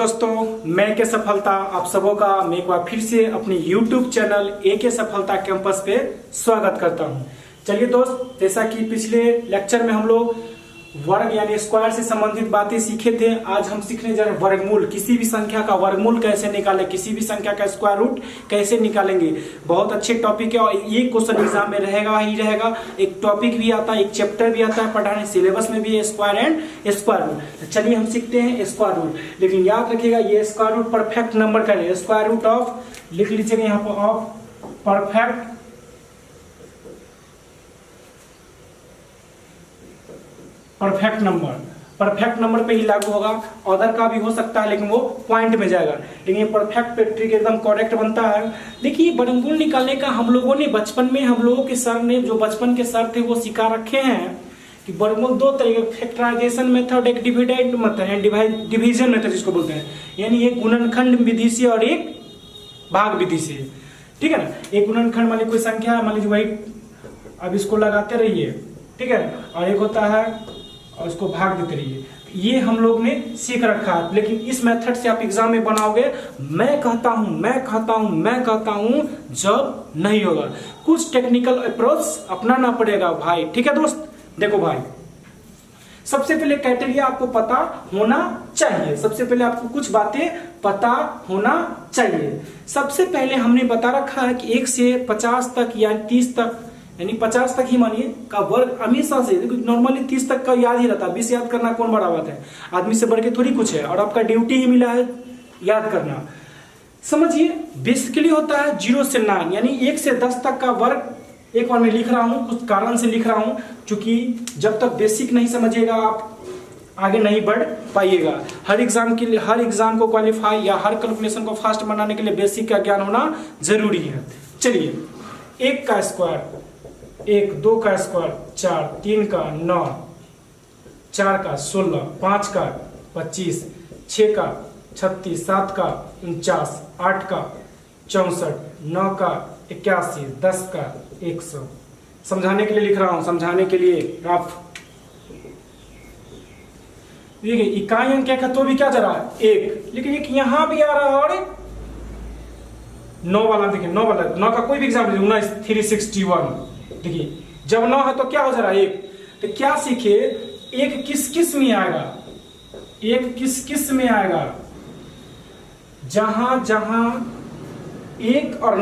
दोस्तों, मैं के सफलता आप सबों का मैं एक बार फिर से अपने YouTube चैनल ए के सफलता कैंपस पे स्वागत करता हूं। चलिए दोस्त, जैसा कि पिछले लेक्चर में हम लोग वर्ग यानी स्क्वायर से संबंधित बातें सीखे थे, आज हम सीखने जा रहे हैं वर्गमूल। किसी भी संख्या का वर्गमूल कैसे निकालें, किसी भी संख्या का स्क्वायर रूट कैसे निकालेंगे। बहुत अच्छे टॉपिक है और ये क्वेश्चन एग्जाम में रहेगा ही रहेगा। एक टॉपिक भी आता है, एक चैप्टर भी आता है पढ़ाने, सिलेबस में भी है स्क्वायर एंड स्क्वायर रूट। चलिए हम सीखते हैं स्क्वायर रूट, लेकिन याद रखिएगा ये स्क्वायर रूट परफेक्ट नंबर का है। स्क्वायर रूट ऑफ लिख लीजिएगा यहाँ पर, ऑफ परफेक्ट नंबर पे ही लागू होगा। अदर का भी हो सकता है लेकिन वो पॉइंट में जाएगा, लेकिन ये परफेक्ट पे ट्रिक एकदम करेक्ट बनता है। देखिए वर्गमूल निकालने का हम लोगों ने बचपन में, हम लोगों के सर ने जो बचपन के सर थे वो सिखा रखे हैं कि वर्गमूल दो तरीके, फैक्टराइजेशन मेथड, एक डिविडेंड मेथड, डिवीजन मेथड जिसको बोलते हैं, यानी एक गुणनखंड विधि से और एक भाग विधि से। ठीक है ना, एक गुणनखंड मान लीजिए कोई संख्या है, मान लीजिए वही, अब इसको लगाते रहिए, ठीक है, और एक होता है और उसको भाग देते रहिए। ये हम लोग ने सीख रखा है, लेकिन इस मेथड से आप एग्जाम में बनाओगे, मैं कहता हूं जब नहीं होगा। कुछ टेक्निकल अप्रोच अपनाना पड़ेगा भाई। ठीक है दोस्त, देखो भाई, सबसे पहले क्राइटेरिया आपको पता होना चाहिए। सबसे पहले आपको कुछ बातें पता होना चाहिए। सबसे पहले हमने बता रखा है कि 1 से 50 तक या 30 तक, यानी 50 तक ही मानिए का वर्ग हमेशा से, नॉर्मली 30 तक का याद ही रहता है। 20 याद करना कौन बड़ा बात है, आदमी से बढ़ के थोड़ी कुछ है, और आपका ड्यूटी ही मिला है याद करना। समझिए बेसिकली होता है 0 से 9, यानी 1 से 10 तक का वर्ग। एक बार मैं लिख रहा हूं, कुछ कारण से लिख रहा हूं, क्योंकि जब तक बेसिक नहीं समझिएगा आप आगे नहीं बढ़ पाइएगा। हर एग्जाम के लिए, हर एग्जाम को क्वालिफाई या हर कैलकुलेशन को फास्ट बनाने के लिए बेसिक का ज्ञान होना जरूरी है। चलिए, 1 का स्क्वायर 1, 2 का स्क्वायर 4, 3 का 9, 4 का 16, 5 का 25, 6 का 36, 7 का 49, 8 का 64, 9 का 81, 10 का 100। समझाने के लिए लिख रहा हूं, समझाने के लिए रफ। देखिए इकाई अंक क्या, तो भी क्या जा रहा है 1, लेकिन एक यहां भी आ रहा है और 9 वाला। देखिए 9 वाला, 9 का कोई भी एग्जाम लीजिए, 19 361। देखिए जब 9 है तो क्या हो जा रहा है 1, तो क्या सीखे, एक किस में आएगा, एक किस में आएगा, जहां 1 और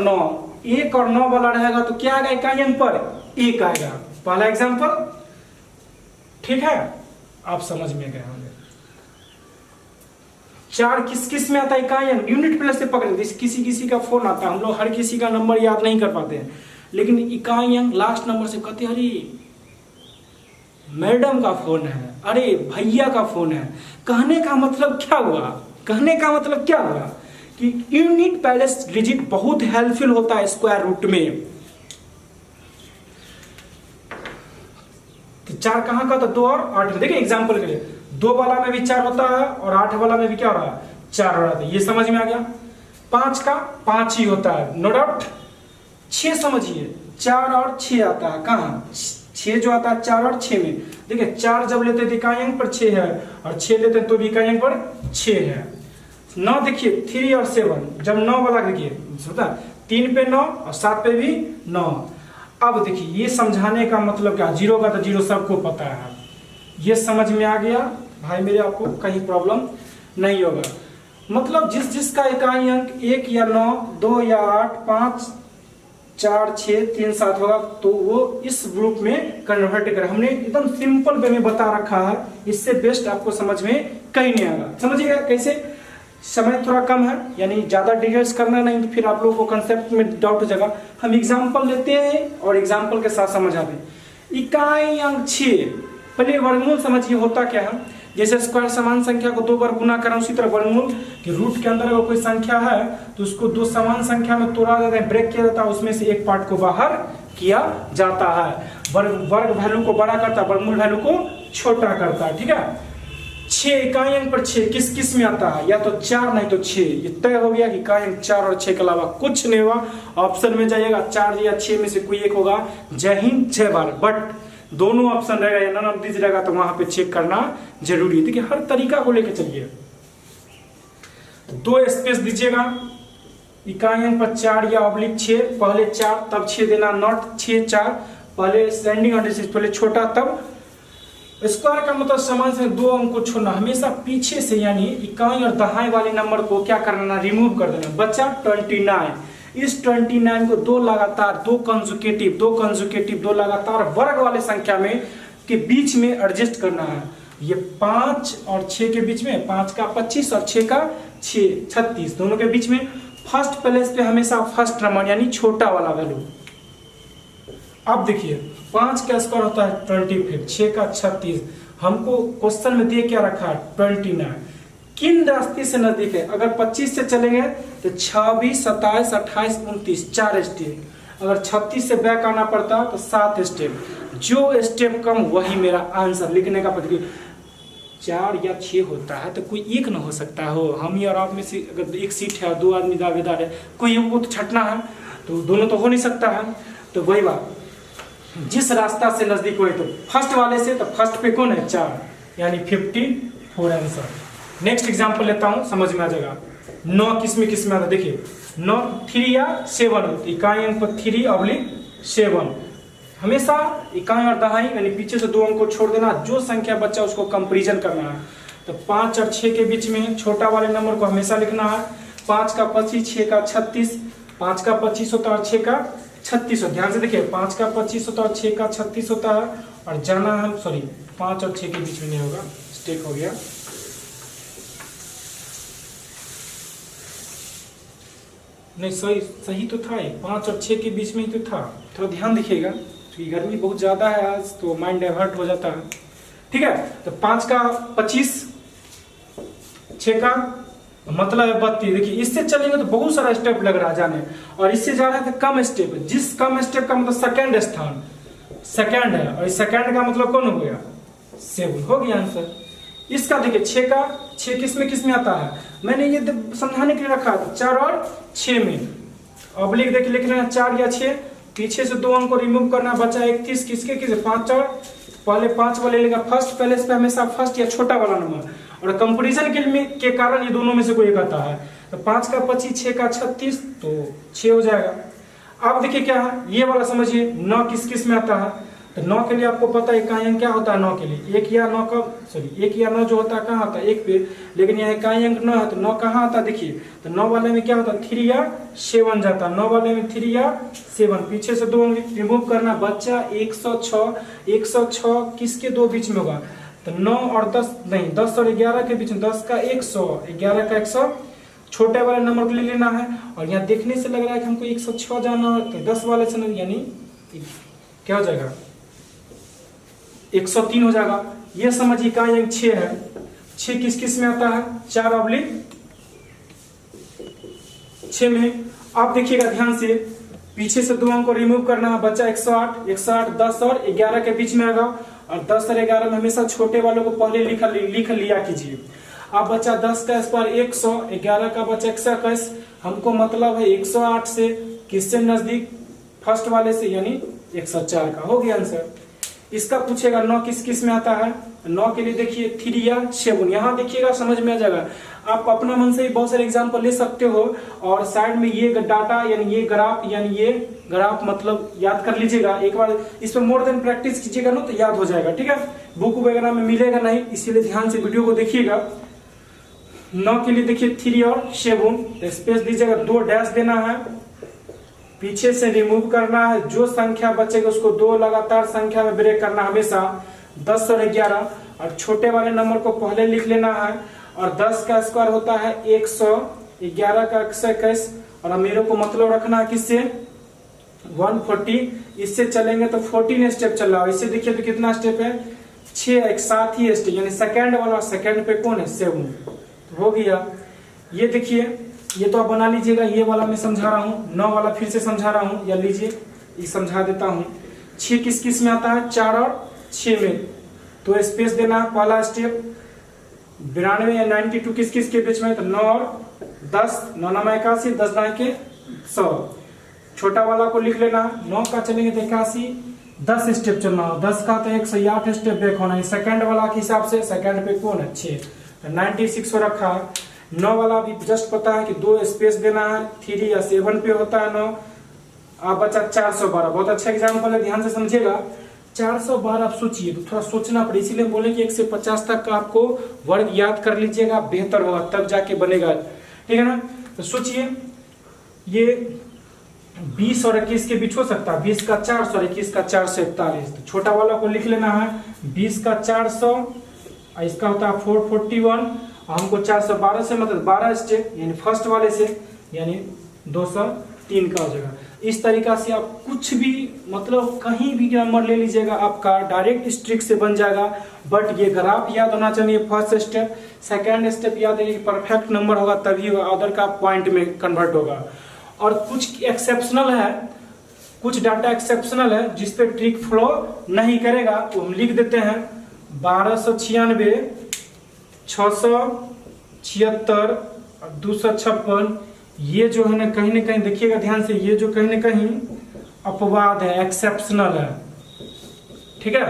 9 वाला रहेगा तो क्या आएगा इकाई अंक पर 1 आएगा। पहला एग्जांपल, ठीक है, आप समझ में गए होंगे। 4 किस में आता है इकाई अंक, यूनिट प्लेस से पकड़े। किसी का फोन आता है, हम लोग हर किसी का नंबर याद नहीं कर पाते हैं, लेकिन इकाई अंक लास्ट नंबर से कहते हैं, अरे मैडम का फोन है, अरे भैया का फोन है। कहने का मतलब क्या हुआ कि यूनिट प्लेस डिजिट बहुत हेल्पफुल होता है स्क्वायर रूट में। तो 4 कहां का, तो 2 और 8 में। देखिए एग्जांपल के लिए 2 वाला में भी 4 होता है और 8 वाला में भी क्या हो रहा है 4 हो रहा है। ये समझ में आ गया। 5 का 5 ही होता है, नो डाउट। 6 समझिए, 4 और 6 आता है, कहाँ 6 जो आता है 4 और 6 में। देखिए 4 जब लेते हैं इकाई अंक पर 6 है, और 6 लेते हैं तो भी इकाई अंक पर 6 है। 9 देखिए 3 और 7, जब 9 वाला देखिए 3 पे 9 और 7 पे भी 9। अब देखिए ये समझाने का मतलब क्या, 0 का तो 0 सबको पता है। ये समझ में आ गया भाई मेरे, आपको कहीं प्रॉब्लम नहीं होगा। मतलब जिसका इकाई अंक 1 या 9, 2 या 8, 5, 4, 6, 3, 7 होगा तो वो इस ग्रुप में कन्वर्ट कर। हमने एकदम सिंपल वे में बता रखा है, इससे बेस्ट आपको समझ में कहीं नहीं आएगा। समझिएगा कैसे, समय थोड़ा कम है, यानी ज्यादा डिटेल्स करना नहीं, तो फिर आप लोगों को कंसेप्ट में डाउट हो जाएगा। हम एग्जाम्पल लेते हैं और एग्जाम्पल के साथ समझाते हैं। इकाई अंक 6, पहले वर्गमूल समझिए होता क्या है। जैसे स्क्वायर समान संख्या को 2 बार गुना करें, उसी तरह वर्गमूल के रूट के अंदर अगर कोई संख्या है तो उसको 2 समान संख्या में तोड़ा जाता है, ब्रेक किया जाता है, उसमें से एक पार्ट को बाहर किया जाता है। वर्ग वैल्यू को बड़ा करता है, वर्गमूल वैल्यू को छोटा करता है। ठीक है, 6 इकाई अंक पर 6 किस में आता है, या तो 4 नहीं तो 6। ये तय हो गया कि इकाई अंक 4 और 6 के अलावा कुछ नहीं होगा। ऑप्शन में जाइएगा, 4 या 6 में से कोई एक होगा। जय हिंद, 6 बार, बट दोनों ऑप्शन रहेगा या नन ऑफ दिस रहेगा तो वहां पे चेक करना जरूरी है। देखिए हर तरीका को लेकर चलिए। तो 2 स्पेस दीजिएगा, इकाई अंक पर 4 या ऑब्लिक 6, पहले 4 तब 6 देना, नॉट 6 4, पहले स्टैंडिंग एंटीसिस पहले छोटा तब स्क्वायर का मतलब समान से 2 अंक को छोड़ना, हमेशा पीछे से यानी इकाई और दहाई वाले नंबर को क्या करना, रिमूव कर देना। बचा 29। इस 29 को 2 लगातार 2 लगातार वर्ग वाले संख्या में के बीच में एडजस्ट करना है। ये 5 और 6 के बीच में, 5 का 25 और 6 का 36 दोनों के बीच में फर्स्ट प्लेस पे हमेशा फर्स्ट नंबर यानी छोटा वाला वैल्यू। अब देखिए 5 का स्क्वायर होता है 25, 6 का 36, हमको क्वेश्चन में दिए क्या रखा है 29। किन रास्ते से नजदीक है, अगर 25 से चलेंगे तो 26, 27, 28, 29 4 स्टेप, अगर 36 से बैक आना पड़ता तो 7 स्टेप, जो स्टेप कम वही मेरा आंसर लिखने का पद्धति। 4 या 6 होता है तो कोई एक ना हो सकता हो, हम ही और आप में से अगर एक सीट है 2 आदमी दावेदार है, कोई एक को तो छटना है, तो दोनों तो हो नहीं सकता है। तो वही बात, जिस रास्ता से नजदीक हुए तो फर्स्ट वाले से, तो फर्स्ट पे कौन है 4 यानी 54 आंसर। नेक्स्ट एग्जांपल लेता हूं, समझ में आ जाएगा। 9 किस में आता, देखिए 9 3 या 7, इकाई अंक पर 3 ऑब्लिक 7, हमेशा इकाई और दहाई यानी पीछे से 2 अंक को छोड़ देना, जो संख्या बच्चा उसको कंपैरिजन करना है। तो 5 और 6 के बीच में छोटा वाले नंबर को हमेशा लिखना है। 5 का 25, 6 का 36, 5 का 25 होता है और 6 का 36 होता है। ध्यान से देखिए 5 का 25 होता है और 6 का 36 होता है, और जाना हम 5 और 6 के बीच में नहीं होगा, स्टेक हो गया। नहीं सही तो था, 5 और 6 के बीच में ही तो था। थोड़ा ध्यान दिखिएगा, क्योंकि गर्मी बहुत ज्यादा है आज, तो माइंड डाइवर्ट हो जाता है। ठीक है, तो 5 का 25, 6 का मतलब है 32। देखिए इससे चलेंगे तो बहुत सारा स्टेप लग रहा है जाने, और इससे जा रहा है तो कम स्टेप, जिस कम स्टेप का मतलब सेकंड स्थान, सेकंड है, और सेकंड का मतलब कौन हो गया 7, हो गया आंसर। इसका देखिए 6 किस में आता है, मैंने ये समझाने के लिए रखा था 4 और 6 में। ऑब्लिक देखिए लिख लेना 4 या 6, पीछे से 2 अंक को रिमूव करना, बचा 31, किसके 5 और पहले 5 वाले लेगा फर्स्ट प्लेस पे हमेशा फर्स्ट या छोटा वाला नंबर, और कंपैरिजन के कारण ये दोनों में से कोई एक आता है। तो 5 का 25, 6 का 36, तो 6 हो जाएगा। अब देखिए क्या है, ये वाला समझिए 9 किस में आता है, तो 9 के लिए आपको पता है इकाई अंक क्या होता है 9 के लिए, 1 या 9 जो होता है कहाँ आता है 1 पे, लेकिन यहाँ इकाई अंक 9 है तो 9 कहाँ आता है देखिए, तो 9 वाले में क्या होता है 3 या 7 जाता है, 9 वाले में 3 या 7, पीछे से 2 रिमूव करना, बच्चा 106 किसके 2 बीच में होगा, तो 9 और 10 नहीं 10 और 11 के बीच में, 10 का 100, 11 का 100, छोटे वाले नंबर को ले लेना है, और यहाँ देखने से लग रहा है कि हमको 106 जाना है, तो 10 वाले से यानी क्या हो जाएगा 103 हो जाएगा। ये समझिए इकाई अंक 6 है, 6 किस में आता है 4 ऑब्लिक 6 में। आप देखिएगा ध्यान से, पीछे से 2 अंक को रिमूव करना है, बच्चा 108, 10 और 11 के बीच में आएगा, और 10 और 11 में हमेशा छोटे वालों को पहले लिख लिया कीजिए। अब बच्चा 10 का स्क्वायर 100, 11 का बच्चा 121, हमको मतलब है 108 से किससे नजदीक फर्स्ट वाले से यानी 104 का, हो गया आंसर। इसका पूछेगा 9 किस में आता है, 9 के लिए देखिए 3 या 7, यहाँ देखिएगा समझ में आ जाएगा। आप अपना मन से ही बहुत सारे एग्जाम्पल ले सकते हो, और साइड में ये डाटा यानी ये ग्राफ मतलब याद कर लीजिएगा, एक बार इस पर मोर देन प्रैक्टिस कीजिएगा ना तो याद हो जाएगा। ठीक है, बुक वगैरह में मिलेगा नहीं, इसीलिए ध्यान से वीडियो को देखिएगा। 9 के लिए देखिए 3 और 7, स्पेस दीजिएगा, 2 डैश देना है, पीछे से रिमूव करना है, जो संख्या बचेगा उसको 2 लगातार संख्या में ब्रेक करना हमेशा, 10 और 11, और छोटे वाले नंबर को पहले लिख लेना है, और 10 का स्क्वायर होता है 100, 11 का 121, और मेरे को मतलब रखना है किससे 140, इससे चलेंगे तो 14 स्टेप चल रहा है, इससे देखिए तो कितना स्टेप है 6, एक साथ ही स्टेप, यानी सेकंड वाला सेकंड पे कौन है 7, तो हो गया। ये देखिए ये तो आप बना लीजिएगा, ये वाला मैं समझा रहा हूँ, 9 वाला फिर से समझा रहा हूँ, या लीजिए ये समझा देता हूँ। 6 किस में आता है 4 और 6 में, तो स्पेस देना है, पहला स्टेप 92 या 92 किस के बीच में, तो 9 और 10, 9 9 81, 10 9 के 100, छोटा वाला को लिख लेना, 9 का चलेंगे तो 81, 10 स्टेप चलना हो, 10 का तो 108 स्टेप बैक होना है, सेकंड वाला के हिसाब से सेकंड पे कौन है 6, 96 हो रखा है। 9 वाला भी जस्ट पता है कि 2 स्पेस देना है, 3 या 7 पे होता है 9। आप बचा 412, बहुत अच्छा एग्जाम्पल है, ध्यान से समझिएगा। 412 आप सोचिए तो थोड़ा सोचना पड़े, इसीलिए बोले कि 1 से 50 तक का आपको वर्ग याद कर लीजिएगा, बेहतर होगा, तब जाके बनेगा, ठीक है ना। तो सोचिए ये 20 और 21 के बीच हो सकता है, 20 का 400 और 21 का 441। तो छोटा वाला को लिख लेना है, 20 का 400, इसका होता है 441, और हमको 412 से मतलब 12 स्टेप यानी फर्स्ट वाले से यानी 203 का हो जाएगा। इस तरीका से आप कुछ भी मतलब कहीं भी नंबर ले लीजिएगा, आपका डायरेक्ट स्ट्रिक से बन जाएगा। बट ये ग्राफ याद होना चाहिए फर्स्ट स्टेप, सेकेंड स्टेप याद है कि परफेक्ट नंबर होगा तभी अदर का पॉइंट में कन्वर्ट होगा। और कुछ एक्सेप्शनल है, कुछ डाटा एक्सेप्शनल है जिस पे ट्रिक फ्लो नहीं करेगा, तो हम लिख देते हैं 1296, 676 और 256। ये जो है ना कहीं देखिएगा ध्यान से, ये जो कहीं ना कहीं अपवाद है, एक्सेप्शनल है, ठीक है।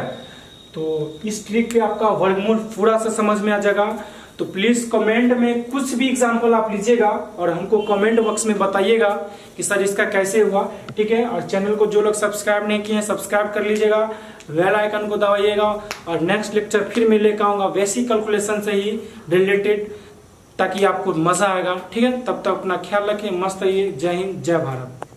तो इस ट्रिक पे आपका वर्गमूल पूरा से समझ में आ जाएगा। तो प्लीज कमेंट में कुछ भी एग्जांपल आप लीजिएगा और हमको कमेंट बॉक्स में बताइएगा कि सर इसका कैसे हुआ, ठीक है। और चैनल को जो लोग सब्सक्राइब नहीं किए हैं सब्सक्राइब कर लीजिएगा, बेल आइकन को दबाइएगा। और नेक्स्ट लेक्चर फिर मैं लेकर आऊंगा वैसी कैलकुलेशन से ही रिलेटेड, ताकि आपको मजा आएगा, ठीक है। तब तक अपना ख्याल रखिए, मस्त रहिए। जय हिंद, जय भारत।